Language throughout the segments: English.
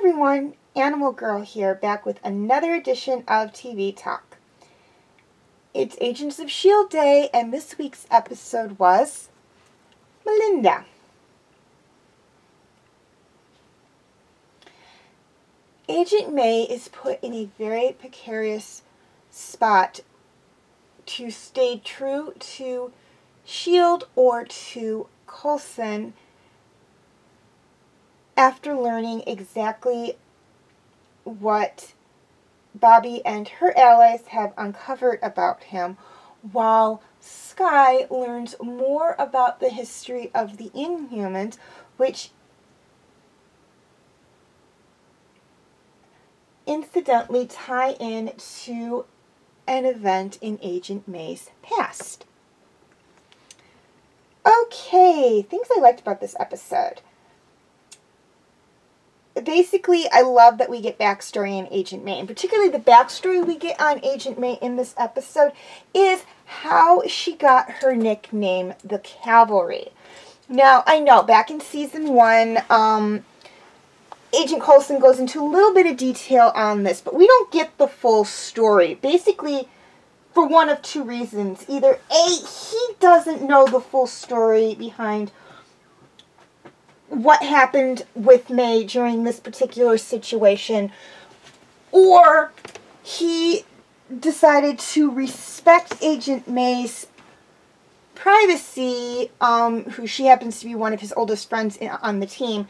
everyone, Animal Girl here, back with another edition of TV Talk. It's Agents of S.H.I.E.L.D. Day, and this week's episode was Melinda. Agent May is put in a very precarious spot to stay true to S.H.I.E.L.D. or to Coulson after learning exactly what Bobby and her allies have uncovered about him, while Skye learns more about the history of the Inhumans, which incidentally tie in to an event in Agent May's past. Okay, things I liked about this episode. Basically, I love that we get backstory on Agent May, and particularly the backstory we get on Agent May in this episode is how she got her nickname, the Cavalry. Now, I know, back in Season 1, Agent Coulson goes into a little bit of detail on this, but we don't get the full story. Basically, for one of two reasons. Either A, he doesn't know the full story behind what happened with May during this particular situation, or he decided to respect Agent May's privacy, who she happens to be one of his oldest friends on the team,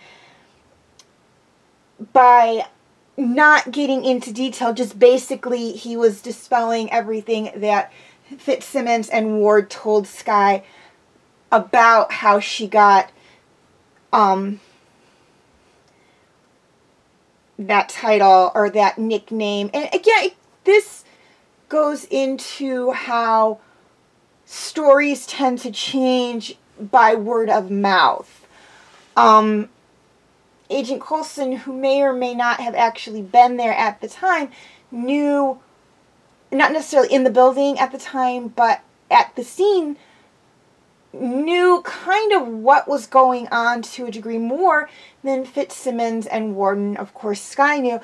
by not getting into detail. Just basically he was dispelling everything that Fitzsimmons and Ward told Skye about how she got that title or that nickname. And again, this goes into how stories tend to change by word of mouth. Agent Coulson, who may or may not have actually been there at the time, knew, not necessarily in the building at the time, but at the scene, knew kind of what was going on to a degree more than Fitzsimmons and Warden, of course, Skye knew.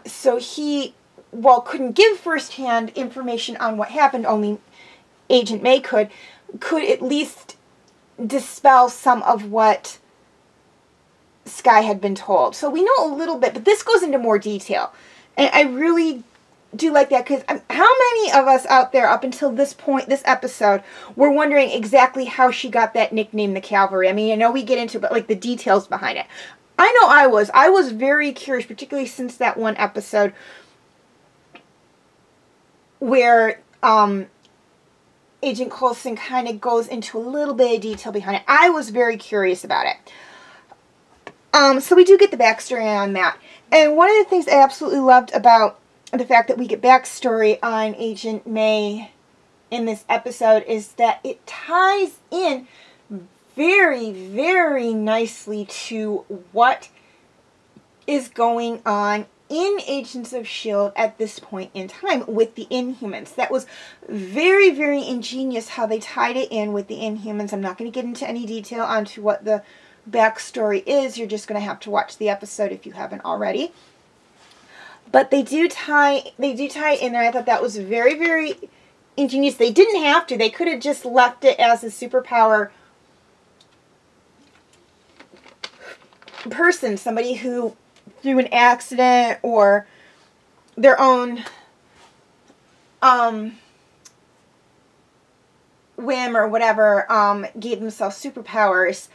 So he, while couldn't give firsthand information on what happened, only Agent May could at least dispel some of what Skye had been told. So we know a little bit, but this goes into more detail. And I really do like that, because how many of us out there up until this point, this episode, were wondering exactly how she got that nickname, the Cavalry? I mean, I know we get into it, but like the details behind it. I know I was very curious, particularly since that one episode where Agent Coulson kind of goes into a little bit of detail behind it. I was very curious about it. So we do get the backstory on that. And one of the things I absolutely loved about the fact that we get backstory on Agent May in this episode is that it ties in very, very nicely to what is going on in Agents of S.H.I.E.L.D. at this point in time with the Inhumans. That was very, very ingenious how they tied it in with the Inhumans. I'm not going to get into any detail onto what the backstory is. You're just going to have to watch the episode if you haven't already. But they do tie in there. I thought that was very, very ingenious. They didn't have to. They could have just left it as a superpower person, somebody who, through an accident or their own whim or whatever, gave themselves superpowers.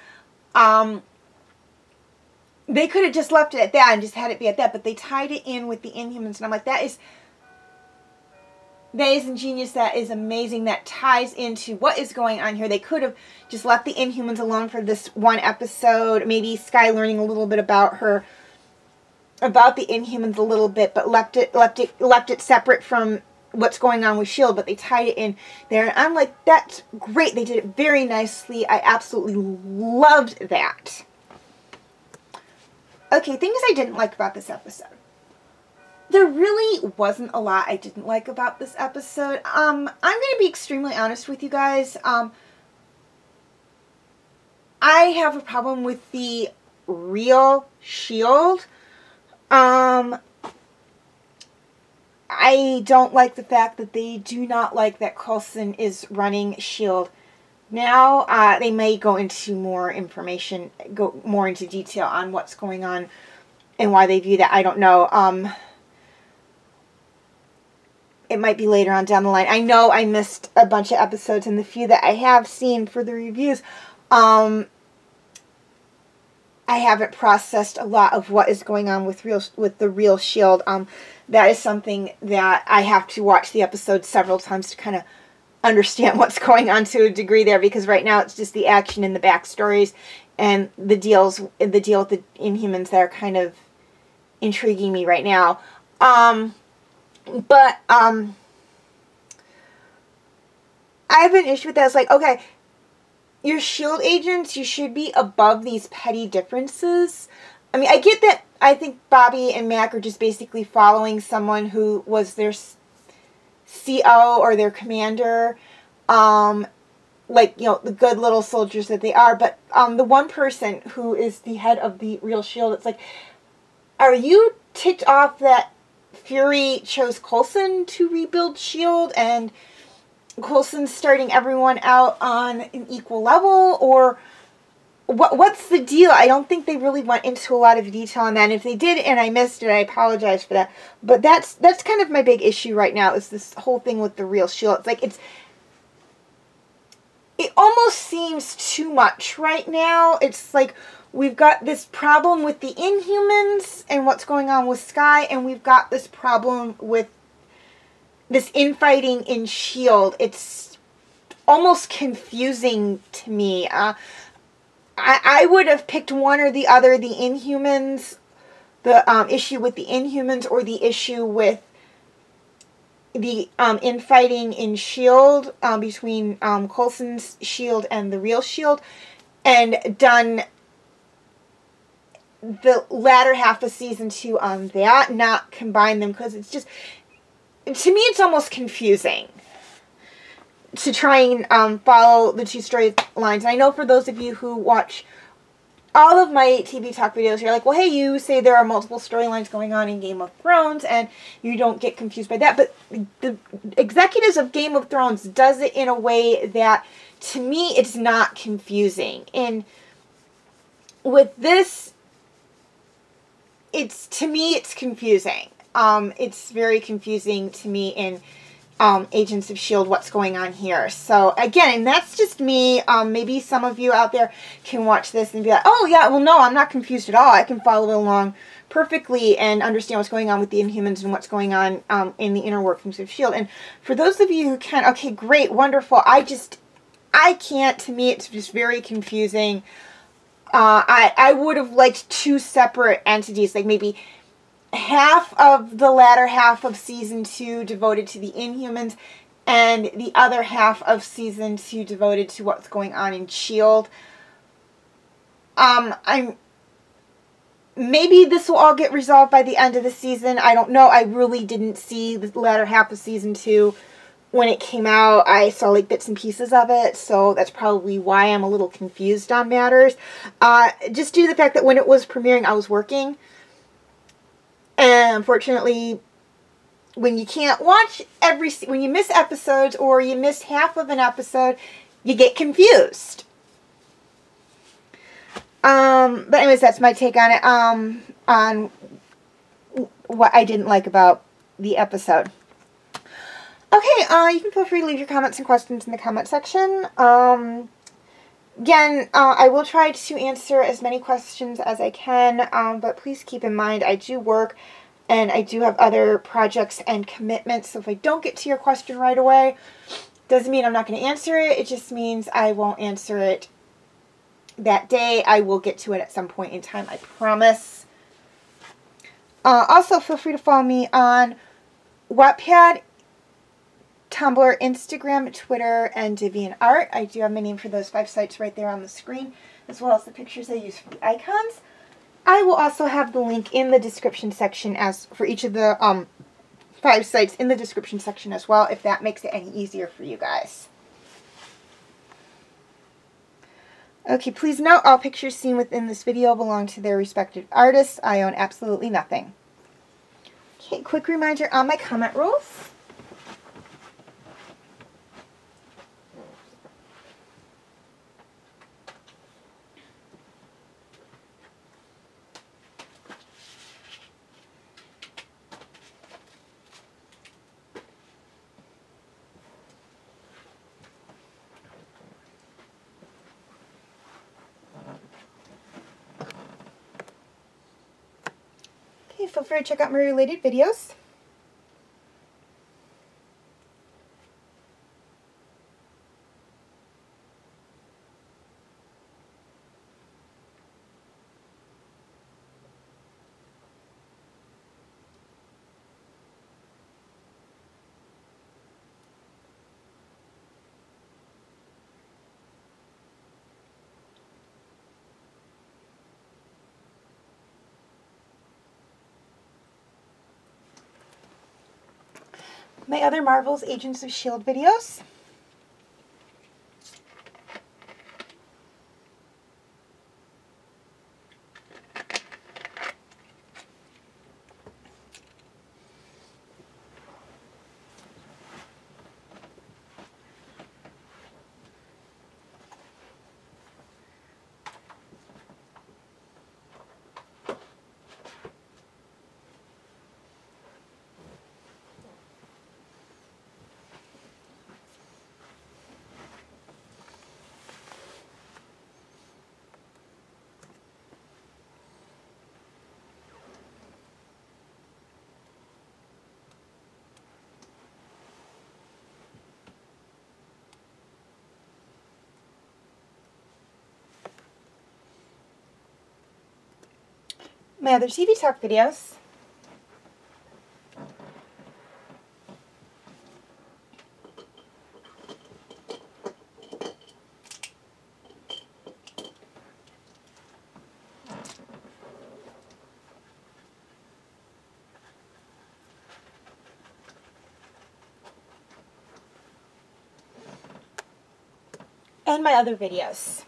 They could have just left it at that and just had it be at that, but they tied it in with the Inhumans, and I'm like, that is ingenious, that is amazing, that ties into what is going on here. They could have just left the Inhumans alone for this one episode, maybe Skye learning a little bit about the Inhumans a little bit, but left it separate from what's going on with S.H.I.E.L.D., but they tied it in there, and I'm like, that's great. They did it very nicely. I absolutely loved that. Okay, things I didn't like about this episode. There really wasn't a lot I didn't like about this episode. I'm going to be extremely honest with you guys. I have a problem with the real S.H.I.E.L.D. I don't like the fact that they do not like that Coulson is running S.H.I.E.L.D. now. They may go into more information, go more into detail on what's going on and why they view that. I don't know. It might be later on down the line. I know I missed a bunch of episodes, and the few that I have seen for the reviews, I haven't processed a lot of what is going on with the real S.H.I.E.L.D. That is something that I have to watch the episode several times to kind of understand what's going on to a degree there, because right now it's just the action and the backstories and the deal with the Inhumans that are kind of intriguing me right now. But I have an issue with that. It's like, okay, you're S.H.I.E.L.D. agents, you should be above these petty differences. I mean, I get that. I think Bobby and Mac are just basically following someone who was their CO or their commander, like, you know, the good little soldiers that they are. But the one person who is the head of the real S.H.I.E.L.D., it's like, are you ticked off that Fury chose Coulson to rebuild S.H.I.E.L.D. and Coulson's starting everyone out on an equal level? Or what's the deal? I don't think they really went into a lot of detail on that. And if they did and I missed it, I apologize for that. But that's kind of my big issue right now, is this whole thing with the real S.H.I.E.L.D. It's like it almost seems too much right now. It's like we've got this problem with the Inhumans and what's going on with Skye, and we've got this problem with this infighting in S.H.I.E.L.D. It's almost confusing to me. I would have picked one or the other, the Inhumans, the issue with the Inhumans, or the issue with the infighting in S.H.I.E.L.D. Between Coulson's S.H.I.E.L.D. and the real S.H.I.E.L.D. and done the latter half of season 2 on that, not combine them, because it's just, to me, it's almost confusing to try and follow the two storylines. And I know for those of you who watch all of my TV talk videos, you're like, well, hey, you say there are multiple storylines going on in Game of Thrones, and you don't get confused by that. But the executives of Game of Thrones does it in a way that, to me, it's not confusing. And with this, to me, it's confusing. It's very confusing to me in Agents of S.H.I.E.L.D. what's going on here. So again, and that's just me. Maybe some of you out there can watch this and be like, oh yeah, well no, I'm not confused at all. I can follow along perfectly and understand what's going on with the Inhumans and what's going on in the inner workings of S.H.I.E.L.D. And for those of you who can, okay, great, wonderful. I can't. To me, it's just very confusing. I would have liked two separate entities, like maybe half of the latter half of season 2 devoted to the Inhumans, and the other half of season 2 devoted to what's going on in S.H.I.E.L.D. Maybe this will all get resolved by the end of the season. I don't know. I really didn't see the latter half of season 2 when it came out. I saw like bits and pieces of it, so that's probably why I'm a little confused on matters. Just due to the fact that when it was premiering, I was working. And unfortunately, when you can't watch when you miss episodes or you miss half of an episode, you get confused. But anyways, that's my take on it, on what I didn't like about the episode. Okay, you can feel free to leave your comments and questions in the comment section. Again, I will try to answer as many questions as I can, but please keep in mind I do work and I do have other projects and commitments, so if I don't get to your question right away, doesn't mean I'm not going to answer it. It just means I won't answer it that day. I will get to it at some point in time, I promise. Also, feel free to follow me on Wattpad, Tumblr, Instagram, Twitter, and DeviantArt. I do have my name for those 5 sites right there on the screen, as well as the pictures I use for the icons. I will also have the link in the description section as for each of the 5 sites in the description section as well, if that makes it any easier for you guys. Okay, please note all pictures seen within this video belong to their respective artists. I own absolutely nothing. Okay, quick reminder on my comment rules. Okay, feel free to check out my related videos. My other Marvel's Agents of S.H.I.E.L.D. videos. My other TV Talk videos. And my other videos.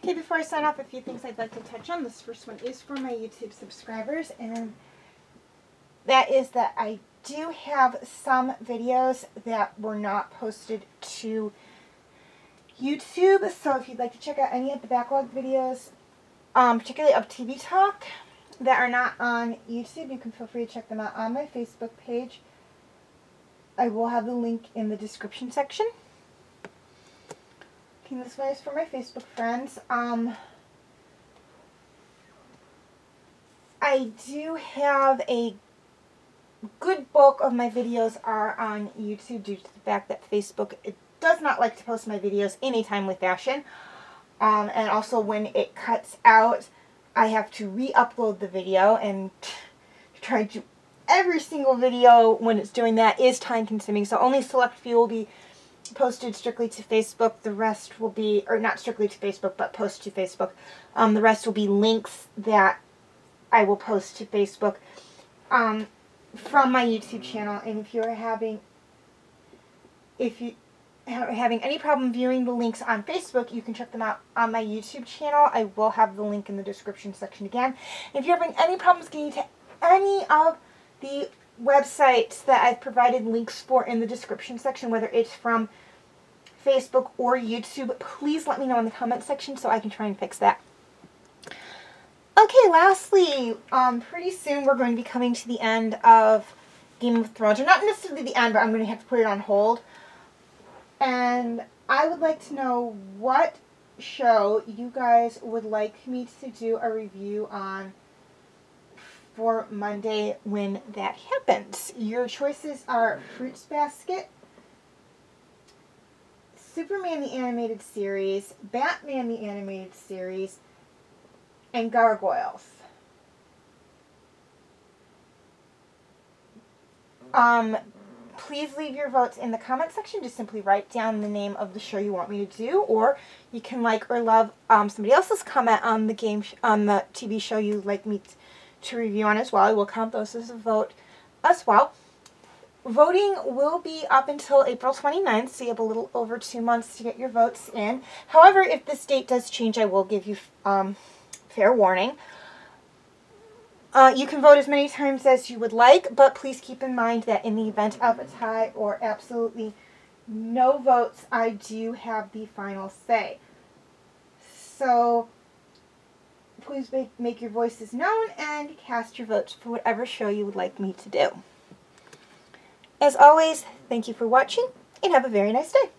Okay, before I sign off, a few things I'd like to touch on. This first one is for my YouTube subscribers, and that is that I do have some videos that were not posted to YouTube. So if you'd like to check out any of the backlog videos, particularly of TV Talk, that are not on YouTube, you can feel free to check them out on my Facebook page. I will have the link in the description section. Okay, this one is for my Facebook friends. I do have a good bulk of my videos are on YouTube due to the fact that Facebook does not like to post my videos in a timely fashion. And also when it cuts out, I have to re-upload the video and try to do every single video when it's doing that is time consuming. So only select few will be posted strictly to Facebook. The rest will be, or not strictly to Facebook, but post to Facebook. The rest will be links that I will post to Facebook from my YouTube channel. And if you're having any problem viewing the links on Facebook, you can check them out on my YouTube channel. I will have the link in the description section again. If you're having any problems getting to any of the websites that I've provided links for in the description section, whether it's from Facebook or YouTube, please let me know in the comment section so I can try and fix that. Okay, lastly, pretty soon we're going to be coming to the end of Game of Thrones. Or not necessarily the end, but I'm going to have to put it on hold. And I would like to know what show you guys would like me to do a review on for Monday when that happens. Your choices are Fruits Basket, Superman the Animated Series, Batman the Animated Series, and Gargoyles. Please leave your votes in the comment section. Just simply write down the name of the show you want me to do, or you can like or love somebody else's comment on the TV show you'd like me to review on as well. I will count those as a vote as well. Voting will be up until April 29th, so you have a little over 2 months to get your votes in. However, if this date does change, I will give you fair warning. You can vote as many times as you would like, but please keep in mind that in the event of a tie or absolutely no votes, I do have the final say. So please make your voices known and cast your votes for whatever show you would like me to do. As always, thank you for watching and have a very nice day.